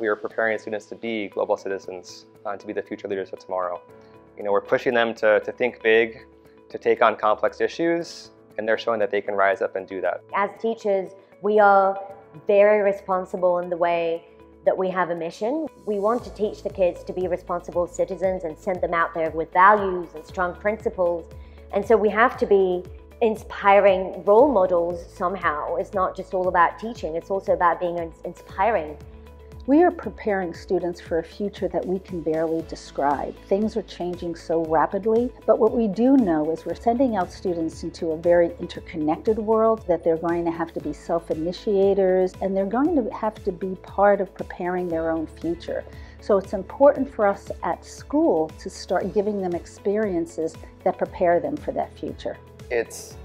we are preparing students to be global citizens, to be the future leaders of tomorrow. You know, we're pushing them to think big, to take on complex issues, and they're showing that they can rise up and do that. As teachers, we are very responsible in the way that we have a mission. We want to teach the kids to be responsible citizens and send them out there with values and strong principles. And so we have to be inspiring role models somehow. It's not just all about teaching, it's also about being inspiring. We are preparing students for a future that we can barely describe. Things are changing so rapidly, but what we do know is we're sending out students into a very interconnected world, that they're going to have to be self-initiators, and they're going to have to be part of preparing their own future. So it's important for us at school to start giving them experiences that prepare them for that future. It's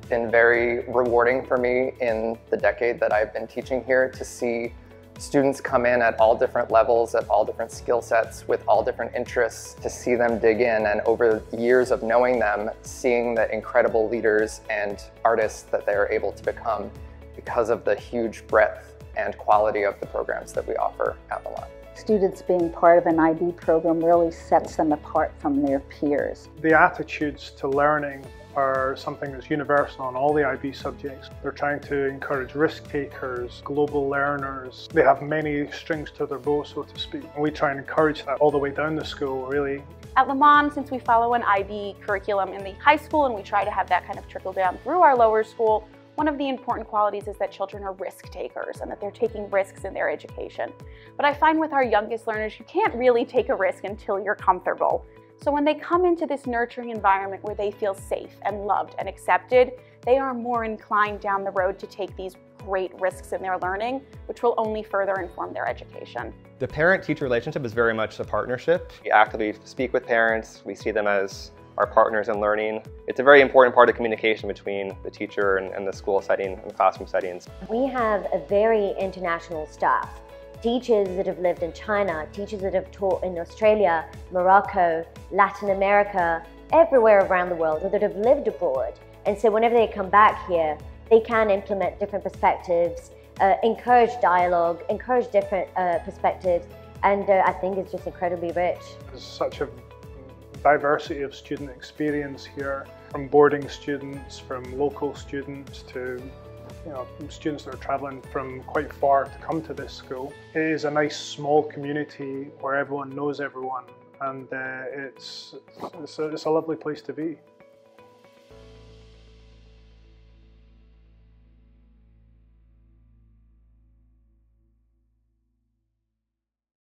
been very rewarding for me in the decade that I've been teaching here to see students come in at all different levels, at all different skill sets, with all different interests, to see them dig in, and over years of knowing them, seeing the incredible leaders and artists that they are able to become because of the huge breadth and quality of the programs that we offer at Lamont. Students being part of an IB program really sets them apart from their peers. The attitudes to learning are something that's universal on all the IB subjects. They're trying to encourage risk takers, global learners. They have many strings to their bow, so to speak. And we try and encourage that all the way down the school, really. At Lamont, since we follow an IB curriculum in the high school and we try to have that kind of trickle down through our lower school, one of the important qualities is that children are risk takers and that they're taking risks in their education. But I find with our youngest learners, you can't really take a risk until you're comfortable. So when they come into this nurturing environment where they feel safe and loved and accepted, they are more inclined down the road to take these great risks in their learning, which will only further inform their education. The parent-teacher relationship is very much a partnership. We actively speak with parents. We see them as our partners in learning. It's a very important part of communication between the teacher and the school setting and the classroom settings. We have a very international staff. Teachers that have lived in China, teachers that have taught in Australia, Morocco, Latin America, everywhere around the world, or that have lived abroad. And so whenever they come back here, they can implement different perspectives, encourage dialogue, encourage different perspectives, and I think it's just incredibly rich. There's such a diversity of student experience here, from boarding students, from local students to students that are travelling from quite far to come to this school. It is a nice small community where everyone knows everyone, and it's a lovely place to be.